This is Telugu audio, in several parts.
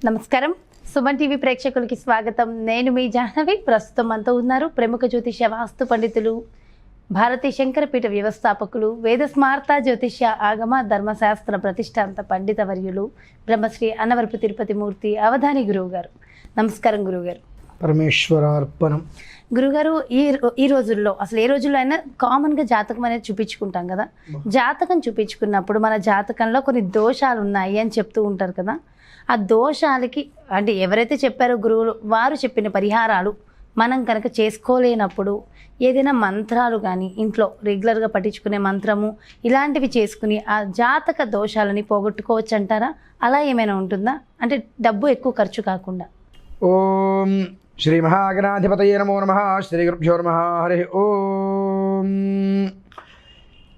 నమస్కారం. సుమన్ టీవీ ప్రేక్షకులకి స్వాగతం. నేను మీ జాహ్నవి. ప్రస్తుతం మనతో ఉన్నారు ప్రముఖ జ్యోతిష్య వాస్తు పండితులు, భారతీయ శంకరపీఠ వ్యవస్థాపకులు, వేద స్మార్త జ్యోతిష్య ఆగమ ధర్మశాస్త్ర ప్రతిష్టాంత పండిత వర్యులు బ్రహ్మశ్రీ అన్నవరపు తిరుపతి మూర్తి అవధాని గురువు గారు. నమస్కారం గురువుగారు. పరమేశ్వరార్పణం. గురుగారు, ఈ రోజుల్లో అసలు ఏ రోజుల్లో అయినా కామన్గా జాతకం అనేది చూపించుకుంటాం కదా. జాతకం చూపించుకున్నప్పుడు మన జాతకంలో కొన్ని దోషాలు ఉన్నాయి అని చెప్తూ ఉంటారు కదా. ఆ దోషాలకి అంటే ఎవరైతే చెప్పారో గురువులు వారు చెప్పిన పరిహారాలు మనం కనుక చేసుకోలేనప్పుడు ఏదైనా మంత్రాలు కానీ ఇంట్లో రెగ్యులర్గా పట్టించుకునే మంత్రము ఇలాంటివి చేసుకుని ఆ జాతక దోషాలని పోగొట్టుకోవచ్చు అంటారా? అలా ఏమైనా ఉంటుందా? అంటే డబ్బు ఎక్కువ ఖర్చు కాకుండా. ఓం శ్రీ మహాగణాధిపతయే నమో నమః. శ్రీ గురుభ్యో నమః. హరి ఓం.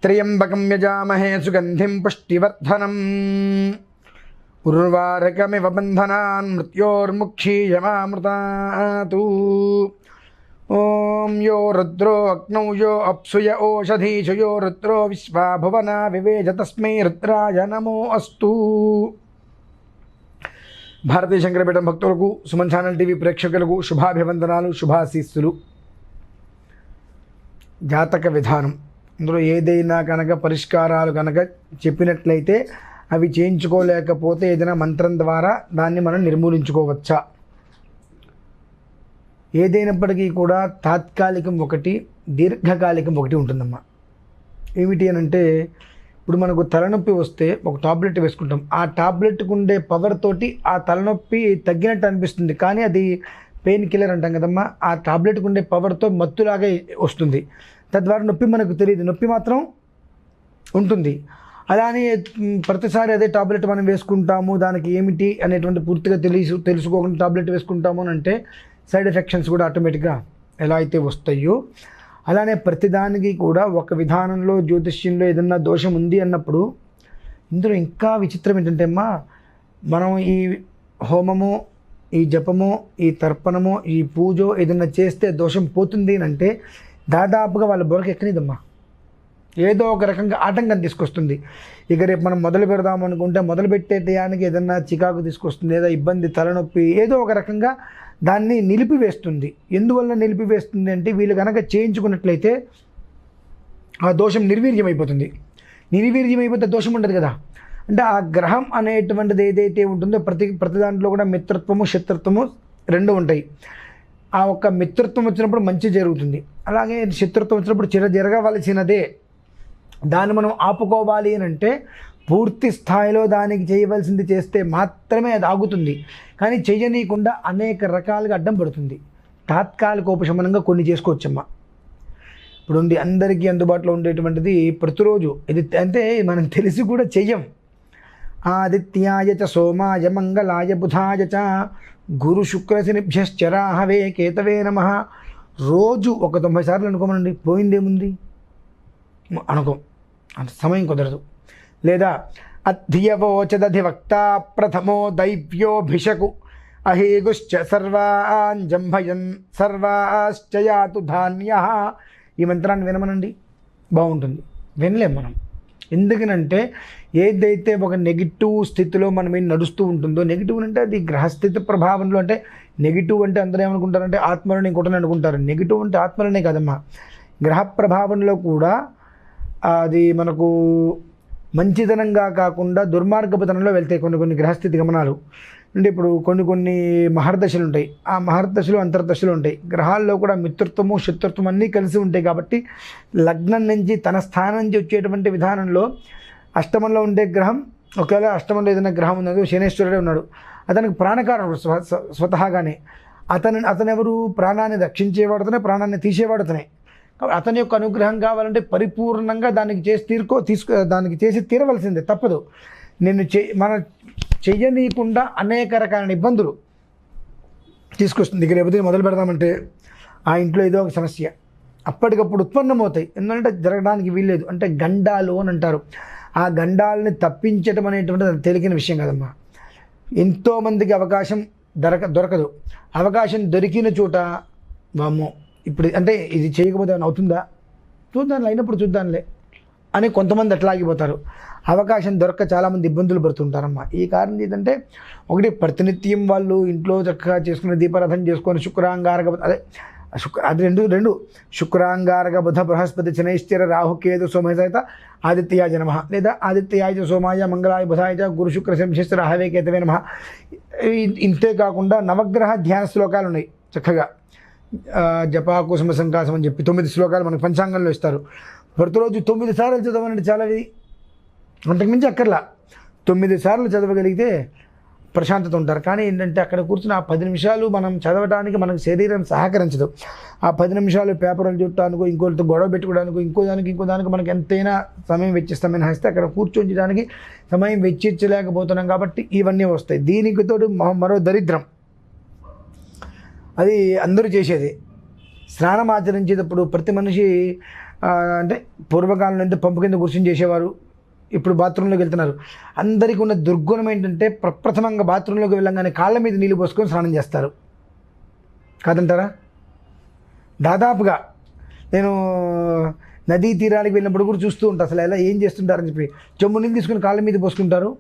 త్ర్యంబకం యజామహే సుగంధిం పుష్టివర్ధనం ఉర్వారకమివ బంధనాన్ మృత్యోర్ముక్షీయమామృతాతు. ఓం యో రుద్రో అగ్నౌ యో అప్సుయ ఓషధీషు యో రుద్రో విశ్వా భువనా వివేజ తస్మై రుద్రాయ నమో అస్తు. భారతీయ శంకరపీఠం భక్తులకు, సుమన్ ఛానల్ టీవీ ప్రేక్షకులకు శుభాభివందనాలు, శుభాశీస్సులు. జాతక విధానం ఇందులో ఏదైనా కనుక పరిష్కారాలు కనుక చెప్పినట్లయితే అవి చేయించుకోలేకపోతే ఏదైనా మంత్రం ద్వారా దాన్ని మనం నిర్మూలించుకోవచ్చా? ఏదైనప్పటికీ కూడా తాత్కాలికం ఒకటి, దీర్ఘకాలికం ఒకటి ఉంటుందమ్మా. ఏమిటి అని అంటే, ఇప్పుడు మనకు తలనొప్పి వస్తే ఒక టాబ్లెట్ వేసుకుంటాం. ఆ టాబ్లెట్కు ఉండే పవర్ తోటి ఆ తలనొప్పి తగ్గినట్టు అనిపిస్తుంది, కానీ అది పెయిన్ కిల్లర్ అంటాం కదమ్మా. ఆ టాబ్లెట్కు ఉండే పవర్తో మత్తులాగా వస్తుంది, తద్వారా నొప్పి మనకు తెలియదు, నొప్పి మాత్రం ఉంటుంది. అలానే ప్రతిసారి అదే టాబ్లెట్ మనం వేసుకుంటాము, దానికి ఏమిటి అనేటువంటి పూర్తిగా తెలుసుకోకుండా టాబ్లెట్ వేసుకుంటాము అని అంటే సైడ్ ఎఫెక్షన్స్ కూడా ఆటోమేటిక్గా ఎలా అయితే వస్తాయో అలానే ప్రతిదానికి కూడా ఒక విధానంలో జ్యోతిష్యంలో ఏదన్నా దోషం ఉంది అన్నప్పుడు ఇందులో ఇంకా విచిత్రం ఏంటంటే అమ్మా, మనం ఈ హోమము, ఈ జపము, ఈ తర్పణము, ఈ పూజ ఏదన్నా చేస్తే దోషం పోతుంది అని అంటే దాదాపుగా వాళ్ళ బొరకు ఎక్కనిదమ్మా. ఏదో ఒక రకంగా ఆటంకం తీసుకొస్తుంది. ఇక రేపు మనం మొదలు పెడదాం అనుకుంటే మొదలుపెట్టే టయానికి ఏదన్నా చికాకు తీసుకొస్తుంది, ఏదో ఇబ్బంది, తలనొప్పి, ఏదో ఒక రకంగా దాన్ని నిలిపివేస్తుంది. ఎందువల్ల నిలిపివేస్తుంది అంటే వీళ్ళు కనుక చేయించుకున్నట్లయితే ఆ దోషం నిర్వీర్యమైపోతుంది. నిర్వీర్యమైపోతే దోషం ఉండదు కదా. అంటే ఆ గ్రహం అనేటువంటిది ఏదైతే ఉంటుందో ప్రతి దాంట్లో కూడా మిత్రత్వము, శత్రుత్వము రెండు ఉంటాయి. ఆ ఒక్క మిత్రత్వం వచ్చినప్పుడు మంచి జరుగుతుంది, అలాగే శత్రుత్వం వచ్చినప్పుడు జరగవలసినదే. దాన్ని మనం ఆపుకోవాలి అని అంటే పూర్తి స్థాయిలో దానికి చేయవలసింది చేస్తే మాత్రమే అది ఆగుతుంది, కానీ చేయనీయకుండా అనేక రకాలుగా అడ్డం పడుతుంది. తాత్కాలిక ఉపశమనంగా కొన్ని చేసుకోవచ్చమ్మా. ఇప్పుడు అందరికీ అందుబాటులో ఉండేటువంటిది ప్రతిరోజు ఇది అంటే మనం తెలిసి కూడా చెయ్యం. ఆదిత్యాయ చ సోమాయ మంగళాయ బుధాయ చ గురు శుక్రశనిభ్యశ్చరాహవే కేతవే నమః. రోజు ఒక 90 సార్లు అనుకోమనండి, పోయిందేముంది? అనుకో, అంత సమయం కుదరదు. లేదా అధ్యవోచదధివక్త ప్రథమో దైవ్యోభిషకు అహేగుశ్చ సర్వాంజంభయన్ సర్వాశ్చయాతు ధాన్య. ఈ మంత్రాన్ని వినమనండి, బాగుంటుంది. వినలేం మనం. ఎందుకనంటే ఏదైతే ఒక నెగిటివ్ స్థితిలో మనం ఏం నడుస్తూ ఉంటుందో, నెగిటివ్ అంటే అది గ్రహస్థితి ప్రభావంలో, అంటే నెగిటివ్ అంటే అందరూ ఏమనుకుంటారంటే ఆత్మలని ఇంకోటని అనుకుంటారు. నెగిటివ్ అంటే ఆత్మలనే కాదమ్మా, గ్రహ ప్రభావంలో కూడా అది మనకు మంచితనంగా కాకుండా దుర్మార్గపతనంలో వెళ్తాయి కొన్ని గ్రహస్థితి గమనాలు. అంటే ఇప్పుడు కొన్ని మహర్దశలు ఉంటాయి, ఆ మహర్దశలు అంతర్దశలు ఉంటాయి. గ్రహాల్లో కూడా మిత్రత్వము, శత్రుత్వం అన్నీ కలిసి ఉంటాయి. కాబట్టి లగ్నం నుంచి తన స్థానం నుంచి వచ్చేటువంటి విధానంలో అష్టమంలో ఉండే గ్రహం, ఒకవేళ అష్టమంలో ఏదైనా గ్రహం ఉన్నదో శనేశ్వరుడే ఉన్నాడు, అతనికి ప్రాణకారుడు స్వతహాగానే. అతను ఎవరు? ప్రాణాన్ని రక్షించేవాడుతనే, ప్రాణాన్ని తీసేవాడుతనే. అతని యొక్క అనుగ్రహం కావాలంటే పరిపూర్ణంగా దానికి దానికి చేసి తీరవలసిందే, తప్పదు. మన చెయ్యనీయకుండా అనేక రకాల ఇబ్బందులు తీసుకొస్తుంది. ఇక రేపు మొదలు పెడదామంటే ఆ ఇంట్లో ఏదో ఒక సమస్య అప్పటికప్పుడు ఉత్పన్నమవుతాయి. ఎందుకంటే జరగడానికి వీల్లేదు. అంటే గండాలు అని అంటారు. ఆ గండాలని తప్పించడం అనేటువంటిది తేలికైన విషయం కాదమ్మా. ఎంతోమందికి అవకాశం దొరకదు. అవకాశం దొరికిన చోట వామ్మో ఇప్పుడు అంటే ఇది చేయకపోతే అవుతుందా, చూద్దాంలే, అయినప్పుడు చూద్దాంలే అని కొంతమంది అట్లా ఆగిపోతారు. అవకాశం దొరక్క చాలామంది ఇబ్బందులు పడుతుంటారమ్మా. ఈ కారణం ఏంటంటే ఒకటి ప్రతినిత్యం వాళ్ళు ఇంట్లో చక్కగా చేసుకునే దీపారాధన చేసుకొని శుక్రాంగారక అది రెండు శుక్రాంగారక బుధ బృహస్పతి శనైశ్చర రాహుకేతు సోమేత ఆదిత్యాయ నమః, లేదా ఆదిత్యాయ సోమాయ మంగళాయ బుధాయ గురు శుక్ర శంశిస్త రాహవే కేతవే నమః. ఇంతే కాకుండా నవగ్రహ ధ్యాన శ్లోకాలు ఉన్నాయి చక్కగా. జపాకుసుమ సంకాసం అని చెప్పి 9 శ్లోకాలు మనకు పంచాంగంలో ఇస్తారు. ప్రతిరోజు 9 సార్లు చదవనండి చాలా. ఇది అంతకుమించి అక్కర్లా. 9 సార్లు చదవగలిగితే ప్రశాంతత ఉంటారు. కానీ ఏంటంటే అక్కడ కూర్చుని ఆ 10 నిమిషాలు మనం చదవడానికి మనకు శరీరం సహకరించదు. ఆ 10 నిమిషాలు పేపర్లు చుట్టానికి, ఇంకోటితో గొడవ పెట్టుకోవడానికి, ఇంకో దానికి మనకి ఎంతైనా సమయం వెచ్చిస్తామని హస్తే అక్కడ కూర్చొంచడానికి సమయం వెచ్చించలేకపోతున్నాం. కాబట్టి ఇవన్నీ వస్తాయి. దీనికి తోడు మరో దరిద్రం, అది అందరూ చేసేది. స్నానం ఆచరించేటప్పుడు ప్రతి మనిషి అంటే పూర్వకాలం నుండి పంపు కింద కూర్చొని చేసేవారు, ఇప్పుడు బాత్రూంలోకి వెళ్తున్నారు. అందరికీ ఉన్న దుర్గుణం ఏంటంటే ప్రప్రథమంగా బాత్రూంలోకి వెళ్ళంగానే కాళ్ళ మీద నీళ్ళు పోసుకొని స్నానం చేస్తారు. కాదంటారా? దాదాపుగా నేను నదీ తీరానికి వెళ్ళినప్పుడు కూడా చూస్తూ ఉంటాను అసలు ఎలా ఏం చేస్తుంటారని చెప్పి. చెంబు నీళ్ళు తీసుకుని కాళ్ళ మీద పోసుకుంటారు,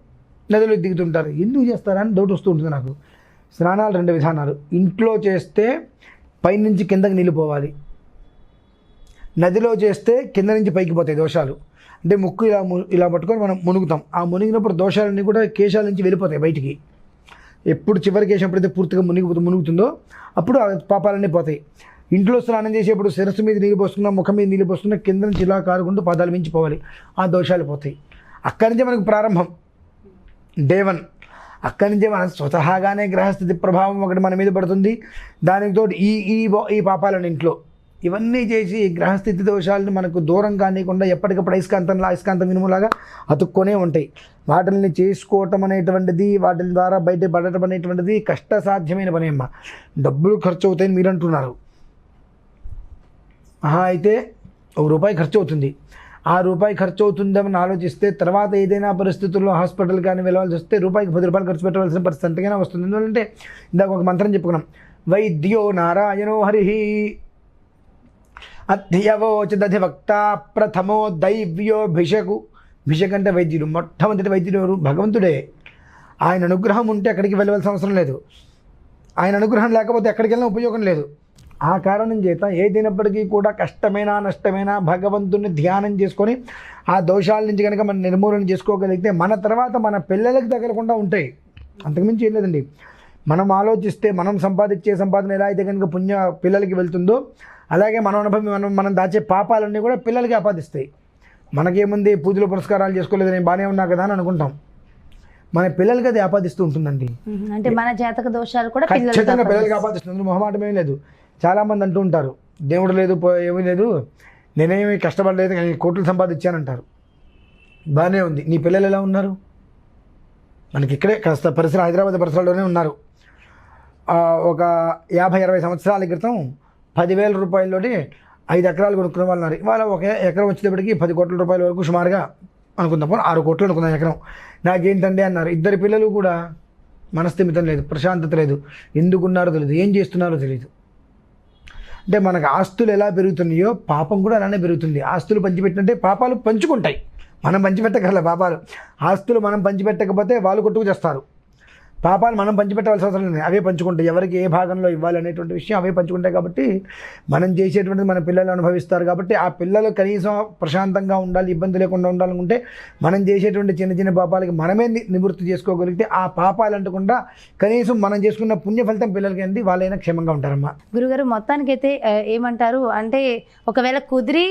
నదిలో దిగుతుంటారు. ఎందుకు చేస్తారా అని డౌట్ వస్తూ ఉంటుంది నాకు. స్నానాలు 2 విధానాలు. ఇంట్లో చేస్తే పైనుంచి కిందకి నీళ్ళు పోవాలి, నదిలో చేస్తే కింద నుంచి పైకి పోతాయి దోషాలు. అంటే ముక్కు ఇలా పట్టుకొని మనం మునుగుతాం. ఆ మునిగినప్పుడు దోషాలన్నీ కూడా కేశాల నుంచి వెళ్ళిపోతాయి బయటికి. ఎప్పుడు చివరి కేశం ఎప్పుడైతే పూర్తిగా మునుగుతుందో అప్పుడు ఆ పాపాలన్నీ పోతాయి. ఇంట్లో స్నానం చేసేప్పుడు శిరస్సు మీద నీళ్ళు పోసుకున్నా, ముఖం మీద నీళ్ళు పోసుకున్నా, కింద నుంచి ఇలా కారుకుంటూ పాదాలు మించిపోవాలి. ఆ దోషాలు పోతాయి. అక్కడి నుంచే మనకు ప్రారంభం, డే 1. అక్కడి నుంచే మన స్వతహాగానే గ్రహస్థితి ప్రభావం ఒకటి మన మీద పడుతుంది. దానికి తోడు ఈ పాపాలను ఇంట్లో ఇవన్నీ చేసి గ్రహస్థితి దోషాలను మనకు దూరం కానివ్వకుండా ఎప్పటికప్పుడు అయస్కాంతం వినుములాగా అతుక్కొనే ఉంటాయి. వాటిని చేసుకోవటం అనేటువంటిది, వాటి ద్వారా బయటపడటం అనేటువంటిది కష్టసాధ్యమైన పని అమ్మ. డబ్బులు ఖర్చు అవుతాయని మీరు అంటున్నారు. అయితే ₹1 ఖర్చు అవుతుంది. ఆ రూపాయి ఖర్చు అవుతుందని ఆలోచిస్తే తర్వాత ఏదైనా పరిస్థితుల్లో హాస్పిటల్ కానీ వెళ్ళాల్సి వస్తే రూపాయికి ₹10 ఖర్చు పెట్టవలసిన పరిస్థితి ఎంతకైనా వస్తుంది. ఎందుకంటే ఇందాక ఒక మంత్రం చెప్పుకున్నాం, వైద్యో నారాయణో హరిః అధ్యవోచదధివక్త ప్రథమో దైవ్యో భిషకు. భిషక్ అంటే వైద్యుడు. మొట్టమొదటి వైద్యుడు ఎవరు? భగవంతుడే. ఆయన అనుగ్రహం ఉంటే ఎక్కడికి వెళ్ళవలసిన అవసరం లేదు. ఆయన అనుగ్రహం లేకపోతే ఎక్కడికి వెళ్ళినా ఉపయోగం లేదు. ఆ కారణం చేత ఏదైనప్పటికీ కూడా కష్టమైనా నష్టమైనా భగవంతుని ధ్యానం చేసుకొని ఆ దోషాల నుంచి కనుక మనం నిర్మూలన చేసుకోగలిగితే మన తర్వాత మన పిల్లలకి తగలకుండా ఉంటాయి. అంతకుమించి ఏం లేదండి. మనం ఆలోచిస్తే మనం సంపాదించే సంపాదన ఎలా అయితే కనుక పిల్లలకి వెళ్తుందో అలాగే మన అనుభవం మనం దాచే పాపాలన్నీ కూడా పిల్లలకి ఆపాదిస్తాయి. మనకేముంది, పూజలు పురస్కారాలు చేసుకోలేదు, నేను బాగానే ఉన్నా కదా అని అనుకుంటాం. మన పిల్లలకి అది ఆపాదిస్తూ ఉంటుందండి. అంటే మన జాతక దోషాలు కూడా ఖచ్చితంగా పిల్లలకి ఆపాదిస్తుంది. మొహమాటమేం లేదు. చాలామంది అంటూ ఉంటారు, దేవుడు లేదు, ఏమీ లేదు, నేనేమి కష్టపడలేదు, నేను కోట్లు సంపాదించానంటారు. బాగానే ఉంది. నీ పిల్లలు ఎలా ఉన్నారు? మనకి ఇక్కడే కాస్త పరిసర హైదరాబాద్ పరిసరాల్లోనే ఉన్నారు. ఒక 50-60 సంవత్సరాల క్రితం 10,000 రూపాయల్లోనే 5 ఎకరాలు కొనుక్కునే వాళ్ళు ఉన్నారు. వాళ్ళ ఒక ఎకరం వచ్చేటప్పటికి 10 కోట్ల రూపాయల వరకు సుమారుగా అనుకుందాం, 6 కోట్లు అనుకుందాం ఎకరం. నాకేంటండి అన్నారు. 2 పిల్లలు కూడా మనస్థిమితం లేదు, ప్రశాంతత లేదు, ఎందుకున్నారో తెలియదు, ఏం చేస్తున్నారో తెలియదు. అంటే మనకు ఆస్తులు ఎలా పెరుగుతున్నాయో పాపం కూడా అలానే పెరుగుతుంది. ఆస్తులు పంచిపెట్టినట్టే పాపాలు పంచుకుంటాయి. మనం పంచిపెట్టగల పాపాలు, ఆస్తులు మనం పంచిపెట్టకపోతే వాళ్ళు కొట్టుకు చేస్తారు. పాపాలు మనం పంచిపెట్టవలసిన అవసరం లేదు, అవే పంచుకుంటాయి. ఎవరికి ఏ భాగంలో ఇవ్వాలి అనేటువంటి విషయం అవే పంచుకుంటాయి. కాబట్టి మనం చేసేటువంటిది మన పిల్లలు అనుభవిస్తారు. కాబట్టి ఆ పిల్లలు కనీసం ప్రశాంతంగా ఉండాలి, ఇబ్బంది లేకుండా ఉండాలనుకుంటే మనం చేసేటువంటి చిన్న చిన్న పాపాలకి మనమే నివృత్తి చేసుకోగలిగితే ఆ పాపాలు అంటకుండా కనీసం మనం చేసుకున్న పుణ్య ఫలితం పిల్లలకి అంది, వాళ్ళైనా క్షేమంగా ఉంటారమ్మా. గురుగారు, మొత్తానికైతే ఏమంటారు అంటే ఒకవేళ కుదిరి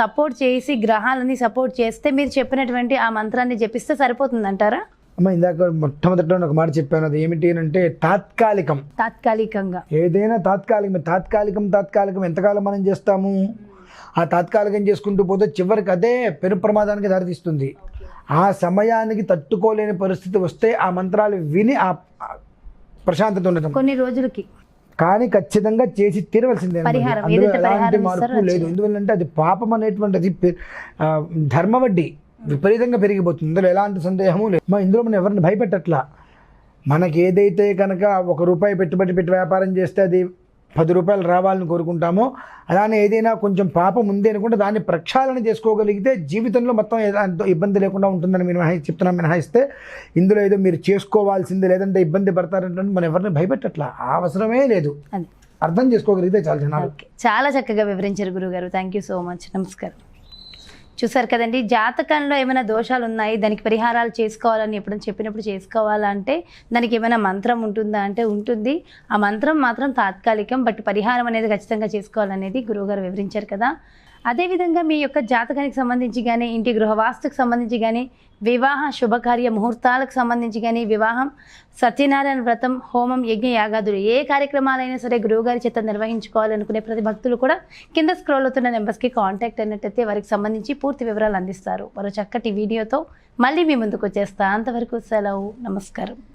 సపోర్ట్ చేసి గ్రహాలని సపోర్ట్ చేస్తే మీరు చెప్పినటువంటి ఆ మంత్రాన్ని జపిస్తే సరిపోతుంది అంటారా? అమ్మ, ఇందాక మొట్టమొదటిలో ఒక మాట చెప్పాను. అది ఏమిటి అంటే తాత్కాలికంగా ఏదైనా తాత్కాలికం ఎంతకాలం మనం చేస్తాము? ఆ తాత్కాలికం చేసుకుంటూ పోతే చివరికి అదే పెను ప్రమాదానికి దారితీస్తుంది. ఆ సమయానికి తట్టుకోలేని పరిస్థితి వస్తే ఆ మంత్రాలు విని ఆ ప్రశాంతత ఉండదు కొన్ని రోజులకి, కానీ ఖచ్చితంగా చేసి తీరవలసిందే. అందులో ఎలాంటి మార్పు లేదు. ఎందువల్లంటే అది పాపం అనేటువంటిది ధర్మ వడ్డీ విపరీతంగా పెరిగిపోతుంది. ఇందులో ఎలాంటి సందేహము లేదు. ఇందులో మనం ఎవరిని భయపెట్టట్లా. మనకి ఏదైతే కనుక ₹1 పెట్టుబడి పెట్టి వ్యాపారం చేస్తే అది రూపాయలు రావాలని కోరుకుంటామో అలానే ఏదైనా కొంచెం పాపం ఉంది అనుకుంటే దాన్ని ప్రక్షాళన చేసుకోగలిగితే జీవితంలో మొత్తం ఏదో ఇబ్బంది లేకుండా ఉంటుందని మీరు మినహాయిస్తే ఇందులో ఏదో మీరు చేసుకోవాల్సింది లేదంటే ఇబ్బంది పడతారంటే మనం ఎవరిని భయపెట్టట్లా, ఆ అవసరమే లేదు. అది అర్థం చేసుకోగలిగితే చాలా జనాలు. చాలా చక్కగా వివరించారు గురుగారు. Thank you so much. నమస్కారం. చూసారు కదండి, జాతకంలో ఏమైనా దోషాలు ఉన్నాయి, దానికి పరిహారాలు చేసుకోవాలని ఎప్పుడైనా చెప్పినప్పుడు చేసుకోవాలంటే దానికి ఏమైనా మంత్రం ఉంటుందా అంటే ఉంటుంది. ఆ మంత్రం మాత్రం తాత్కాలికం, బట్ పరిహారం అనేది ఖచ్చితంగా చేసుకోవాలనేది గురువుగారు వివరించారు కదా. అదేవిధంగా మీ యొక్క జాతకానికి సంబంధించి కానీ, ఇంటి గృహవాస్తుకు సంబంధించి కానీ, వివాహ శుభకార్య ముహూర్తాలకు సంబంధించి కానీ, వివాహం, సత్యనారాయణ వ్రతం, హోమం, యజ్ఞ, యాగాదులు ఏ కార్యక్రమాలైనా సరే గురువుగారి చేత నిర్వహించుకోవాలనుకునే ప్రతి భక్తులు కూడా కింద స్క్రోల్ అవుతున్న నెంబర్స్కి కాంటాక్ట్ అయినట్టయితే వారికి సంబంధించి పూర్తి వివరాలు అందిస్తారు. మరో చక్కటి వీడియోతో మళ్ళీ మీ ముందుకు వచ్చేస్తా. అంతవరకు సెలవు. నమస్కారం.